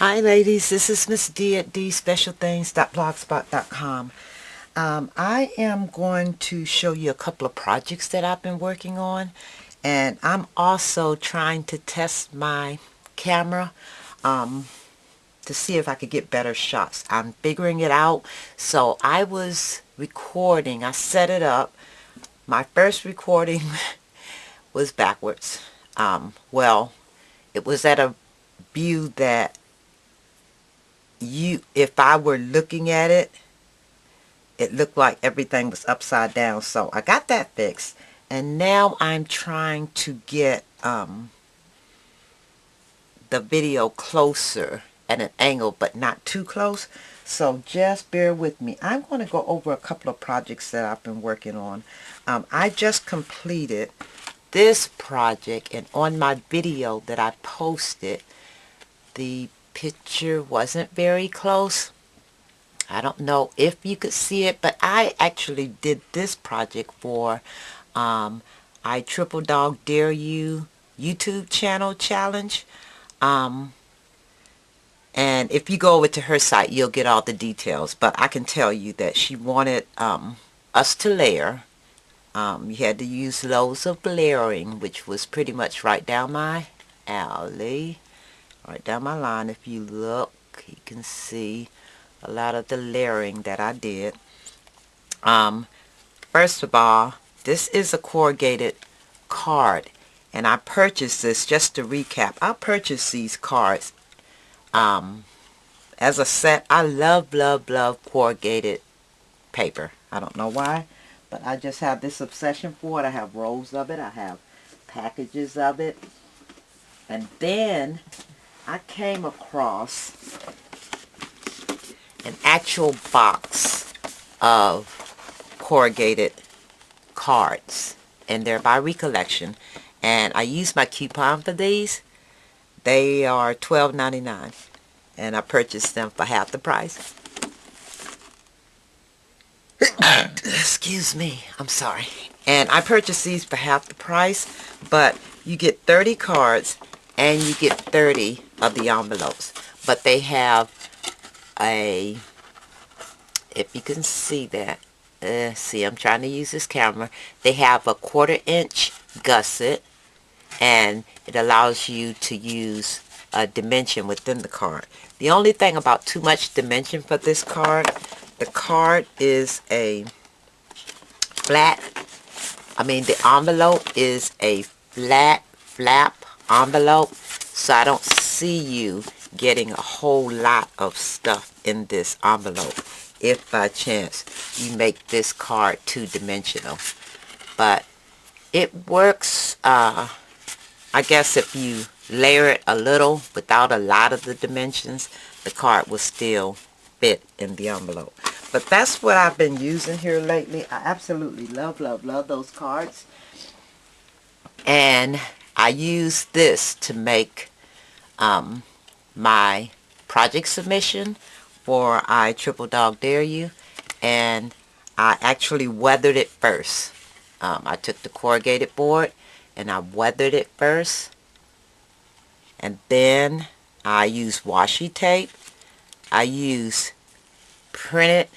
Hi ladies, this is Miss D at dspecialthings.blogspot.com. I am going to show you a couple of projects that I've been working on, and I'm also trying to test my camera to see if I could get better shots. I'm figuring it out. So I was recording, I set it up. My first recording was backwards. Well, it was at a view that if I were looking at it, it looked like everything was upside down. So I got that fixed, and now I'm trying to get the video closer at an angle, but not too close. So just bear with me. I'm going to go over a couple of projects that I've been working on. I just completed this project, and on my video that I posted, the picture wasn't very close. I don't know if you could see it, but I actually did this project for I Triple Dog Dare You YouTube channel challenge. And if you go over to her site, you'll get all the details. But I can tell you that she wanted us to layer. You had to use loads of layering, which was pretty much right down my alley. Right down my line. If you look, you can see a lot of the layering that I did. First of all, this is a corrugated card, and I purchased this, just to recap, I purchased these cards as a set. I love corrugated paper. I don't know why, but I just have this obsession for it. I have rolls of it. I have packages of it. And then I came across an actual box of corrugated cards, and they're by recollection, and I used my coupon for these. They are $12.99, and I purchased them for half the price. Excuse me, I'm sorry. And I purchased these for half the price, but you get 30 cards and you get 30 of the envelopes. But they have a, if you can see that, see, I'm trying to use this camera. They have a 1/4-inch gusset, and it allows you to use a dimension within the card. The only thing about too much dimension for this card, the card is a flat, the envelope is a flat flap envelope, so I don't see you getting a whole lot of stuff in this envelope if by chance you make this card two-dimensional. But it works, I guess if you layer it a little without a lot of the dimensions, the card will still fit in the envelope. But that's what I've been using here lately. I absolutely love those cards. And I use this to make my project submission for I Triple Dog Dare You, and I actually weathered it first. I took the corrugated board and I weathered it first, and then I used washi tape. I used printed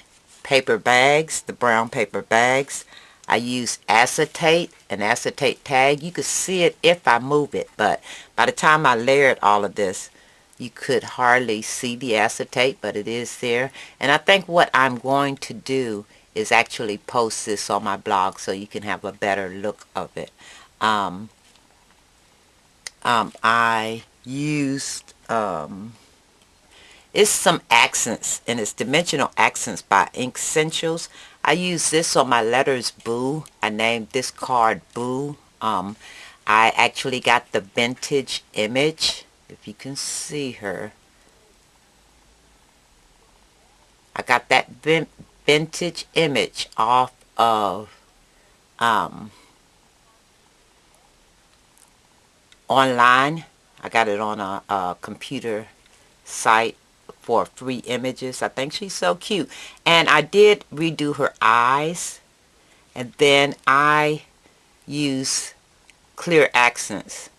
paper bags, the brown paper bags. I used acetate, an acetate tag. You could see it if I move it, but by the time I layered all of this, you could hardly see the acetate, but it is there. And I think what I'm going to do is actually post this on my blog so you can have a better look of it. I used, it's some accents, and it's dimensional accents by Ink Essentials. I used this on my letters Boo. I named this card Boo. I actually got the vintage image, if you can see her. I got that vintage image off of online. I got it on a computer site for free images. I think she's so cute. And I did redo her eyes, and then I use clear accents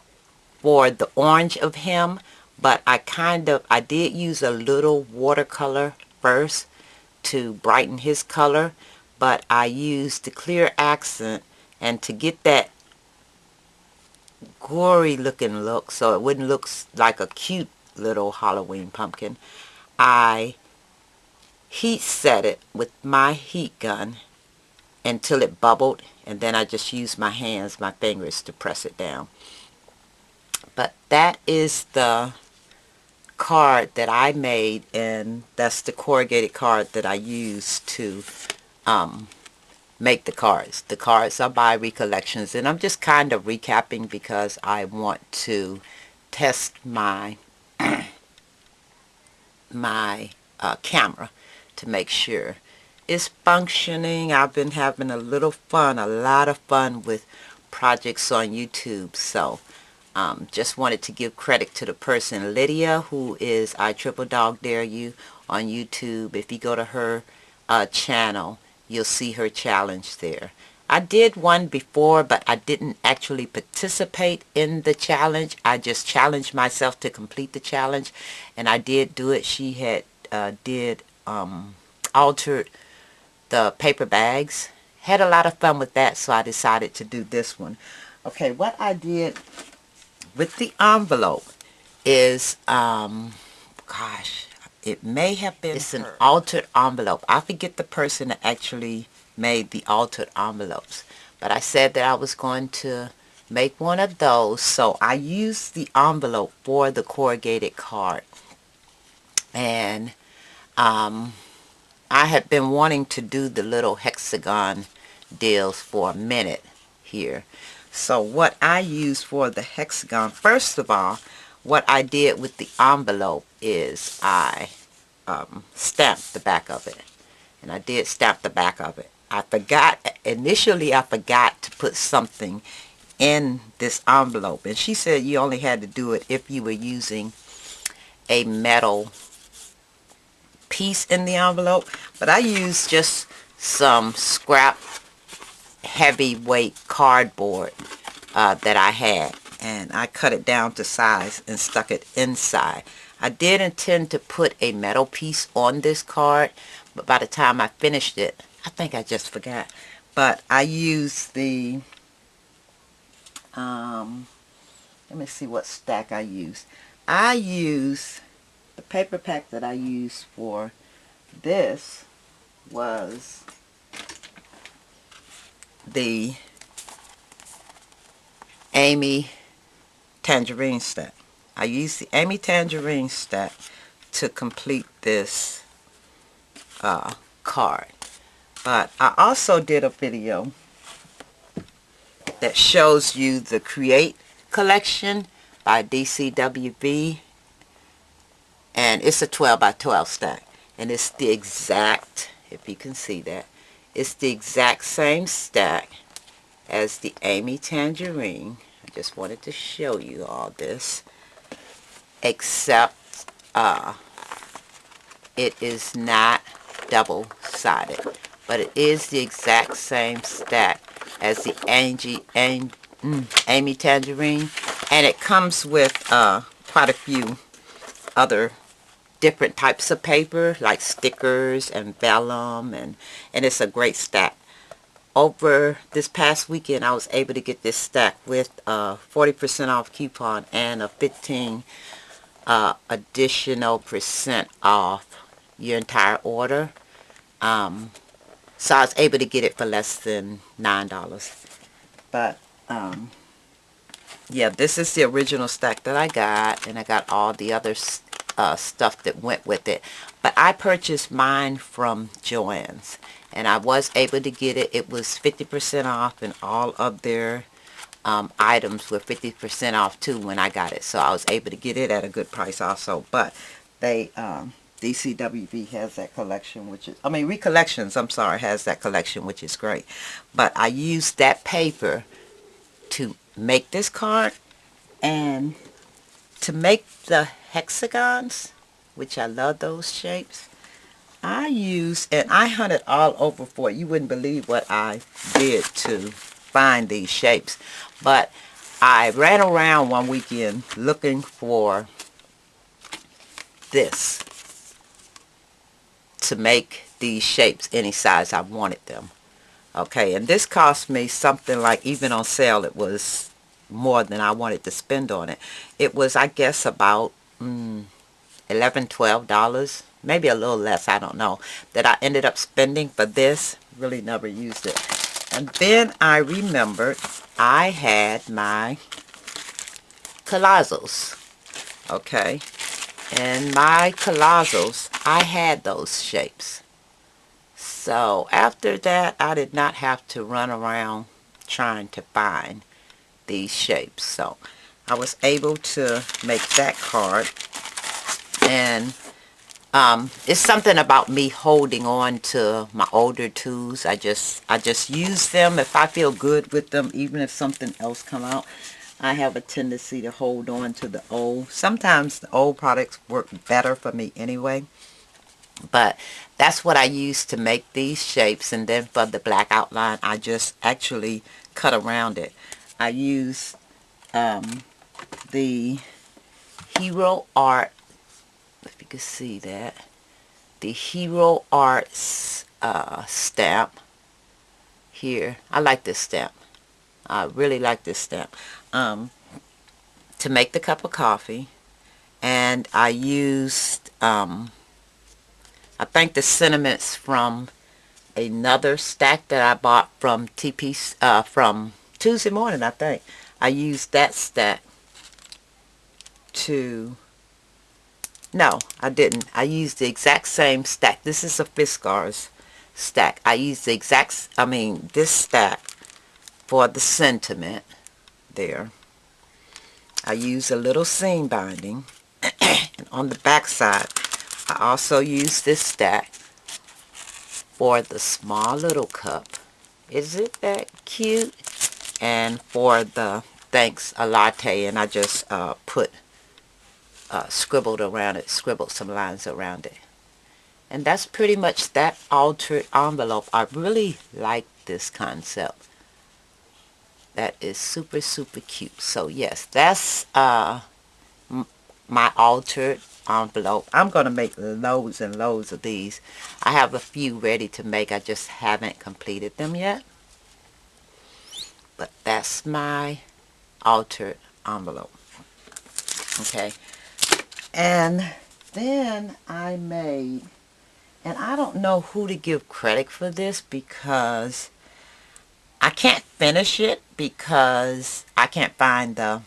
for the orange of him, but I did use a little watercolor first to brighten his color, but I used the clear accent, and to get that gory looking look so it wouldn't look like a cute little Halloween pumpkin, I heat set it with my heat gun until it bubbled, and then I just used my hands, my fingers, to press it down. But that is the card that I made, and that's the corrugated card that I used to make the cards. The cards are by Recollections, and I'm just kind of recapping because I want to test my camera to make sure it's functioning. I've been having a lot of fun with projects on YouTube, so just wanted to give credit to the person, Lydia, who is I Triple Dog Dare You on YouTube. If you go to her channel, you'll see her challenge there. I did one before, but I didn't actually participate in the challenge. I just challenged myself to complete the challenge, and I did do it. She had altered the paper bags. Had a lot of fun with that, so I decided to do this one. Okay, what I did with the envelope is, gosh, it may have been, it's an altered envelope. I forget the person that actually made the altered envelopes, but I said that I was going to make one of those, so I used the envelope for the corrugated card. And I had been wanting to do the little hexagon deals for a minute here. So what I used for the hexagon, first of all, what I did with the envelope is I stamped the back of it. And I did stamp the back of it. Initially I forgot to put something in this envelope. And she said you only had to do it if you were using a metal piece in the envelope. But I used just some scrap heavyweight cardboard that I had, and I cut it down to size and stuck it inside. I did intend to put a metal piece on this card, but by the time I finished it, I think I just forgot. But I used the let me see what stack I used. I used the paper pack that I used for this was the Amy Tangerine stack. I used the Amy Tangerine stack to complete this card. But I also did a video that shows you the Create collection by DCWB, and it's a 12 by 12 stack, and it's the exact, if you can see that, it's the exact same stack as the Amy Tangerine. I just wanted to show you all this, except it is not double-sided, but it is the exact same stack as the Amy Tangerine, and it comes with quite a few other different types of paper, like stickers and vellum, and it's a great stack. Over this past weekend, I was able to get this stack with a 40% off coupon and a 15 additional percent off your entire order. So I was able to get it for less than $9. But yeah, this is the original stack that I got, and I got all the other stuff that went with it. But I purchased mine from Joann's, and I was able to get it. It was 50% off, and all of their items were 50% off too when I got it. So I was able to get it at a good price also. But they DCWB has that collection, which is, I mean, Recollections, I'm sorry, has that collection, which is great. But I used that paper to make this card, and to make the hexagons, which I love those shapes, I used, and I hunted all over for it. You wouldn't believe what I did to find these shapes. But I ran around one weekend looking for this to make these shapes any size I wanted them. Okay, and this cost me something like, even on sale, it was more than I wanted to spend on it. It was, I guess, about $11, $12, maybe a little less, I don't know, that I ended up spending for this. Really never used it. And then I remembered I had my collazo. Okay, and my collazo, I had those shapes. So after that, I did not have to run around trying to find these shapes. So I was able to make that card. And it's something about me holding on to my older tools. I just use them if I feel good with them, even if something else come out. I have a tendency to hold on to the old. Sometimes the old products work better for me anyway. But that's what I use to make these shapes. And then for the black outline, I just actually cut around it. I use the Hero Art, if you can see that, the Hero Arts stamp here. I like this stamp. I really like this stamp. To make the cup of coffee. And I used I think the sentiments from another stack that I bought from from Tuesday morning, I think. I used that stack to... No, I didn't. I used the exact same stack. This is a Fiskars stack. I used the exact... this stack for the sentiment there. I used a little seam binding. And on the back side, I also use this stack for the small little cup. Isn't that cute? And for the thanks a latte, and I just scribbled some lines around it. And that's pretty much that altered envelope. I really like this concept. That is super, super cute. So yes, that's my altered envelope. I'm going to make loads and loads of these. I have a few ready to make. I just haven't completed them yet. But that's my altered envelope. Okay. And then I made, and I don't know who to give credit for this because I can't finish it because I can't find the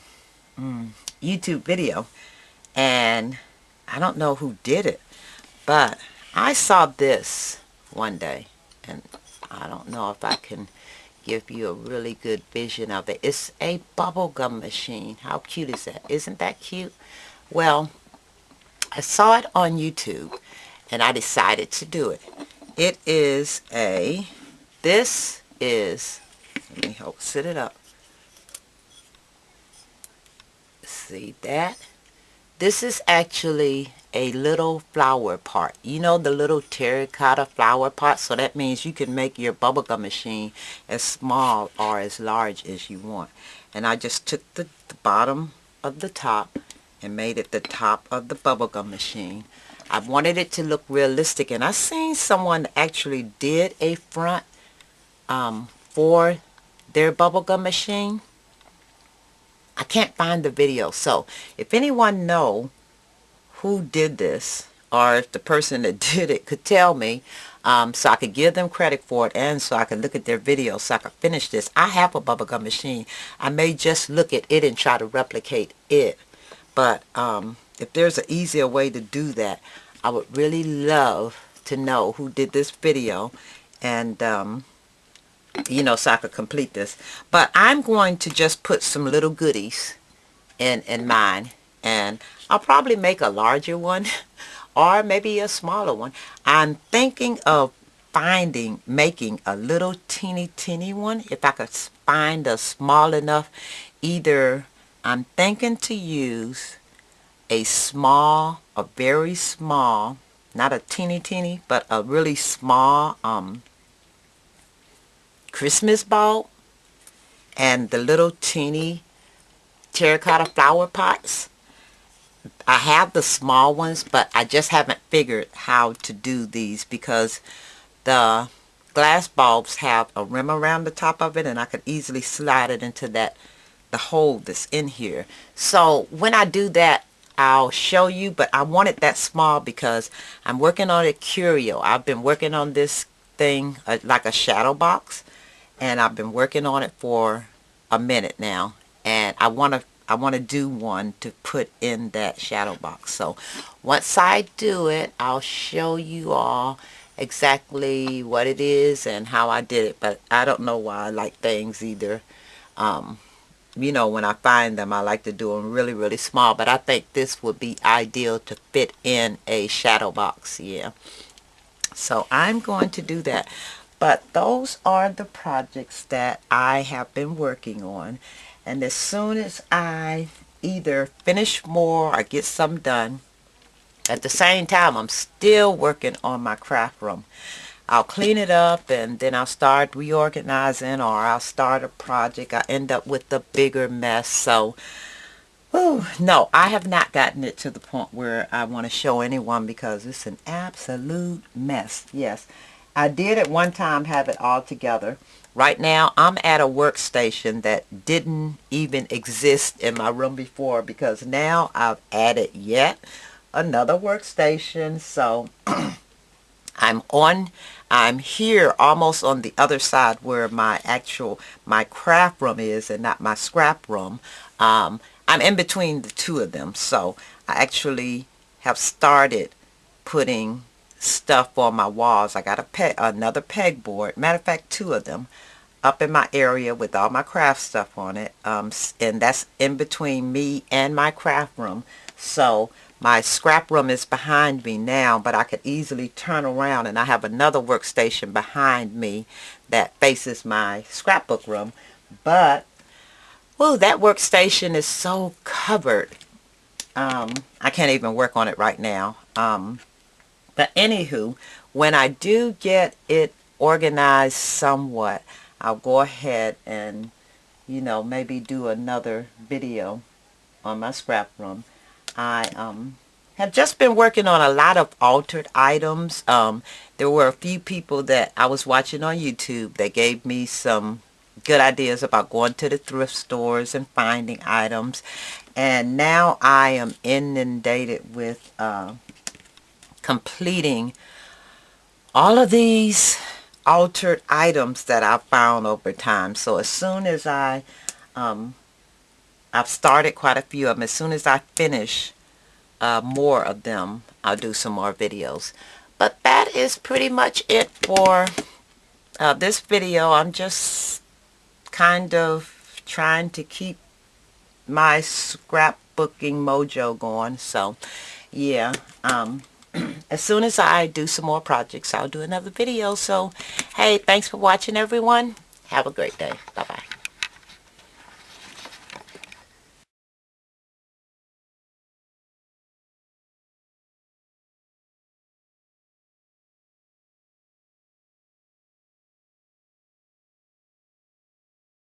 YouTube video. And I don't know who did it, but I saw this one day, and I don't know if I can give you a really good vision of it. It's a bubblegum machine. How cute is that? Isn't that cute? Well, I saw it on YouTube, and I decided to do it. It is a... This is... Let me help set it up. See that? This is actually a little flower pot. You know, the little terracotta flower pot? So that means you can make your bubblegum machine as small or as large as you want. And I just took the bottom of the top and made it the top of the bubblegum machine. I wanted it to look realistic, and I seen someone actually did a front for their bubblegum machine. I can't find the video, so if anyone know who did this, or if the person that did it could tell me, so I could give them credit for it, and so I could look at their video so I could finish this. I have a bubblegum machine. I may just look at it and try to replicate it, but if there's an easier way to do that, I would really love to know who did this video, and you know, so I could complete this. But I'm going to just put some little goodies in mine, and I'll probably make a larger one or maybe a smaller one. I'm thinking of making a little teeny one. If I could find a small enough, either I'm thinking to use a very small, not a teeny, but a really small Christmas bulb, and the little teeny terracotta flower pots, I have the small ones, but I just haven't figured how to do these because the glass bulbs have a rim around the top of it, and I could easily slide it into the hole that's in here. So when I do that, I'll show you, but I want it that small because I'm working on a curio. I've been working on this thing like a shadow box, and I've been working on it for a minute now, and I want to do one to put in that shadow box. So once I do it, I'll show you all exactly what it is and how I did it. But I don't know why I like things either. You know, when I find them, I like to do them really, really small. But I think this would be ideal to fit in a shadow box. Yeah. So I'm going to do that. But those are the projects that I have been working on. And as soon as I either finish more or get some done, at the same time, I'm still working on my craft room. I'll clean it up and then I'll start reorganizing, or I'll start a project. I end up with a bigger mess. So, no, I have not gotten it to the point where I want to show anyone because it's an absolute mess. Yes, I did at one time have it all together. Right now, I'm at a workstation that didn't even exist in my room before because now I've added yet another workstation. So I'm on, I'm here almost on the other side where my craft room is and not my scrap room. I'm in between the two of them. So I actually have started putting stuff on my walls. I got another pegboard. Matter of fact, two of them up in my area with all my craft stuff on it. And that's in between me and my craft room. So my scrap room is behind me now, but I could easily turn around and I have another workstation behind me that faces my scrapbook room. But, well, that workstation is so covered. I can't even work on it right now. But anywho, when I do get it organized somewhat, I'll go ahead and, maybe do another video on my scrap room. I have just been working on a lot of altered items. There were a few people that I was watching on YouTube that gave me some good ideas about going to the thrift stores and finding items. And now I am inundated with completing all of these altered items that I found over time. So as soon as I've started quite a few of them. As soon as I finish more of them, I'll do some more videos. But that is pretty much it for this video. I'm just kind of trying to keep my scrapbooking mojo going. So, yeah. As soon as I do some more projects, I'll do another video. So, hey, thanks for watching, everyone. Have a great day. Bye-bye.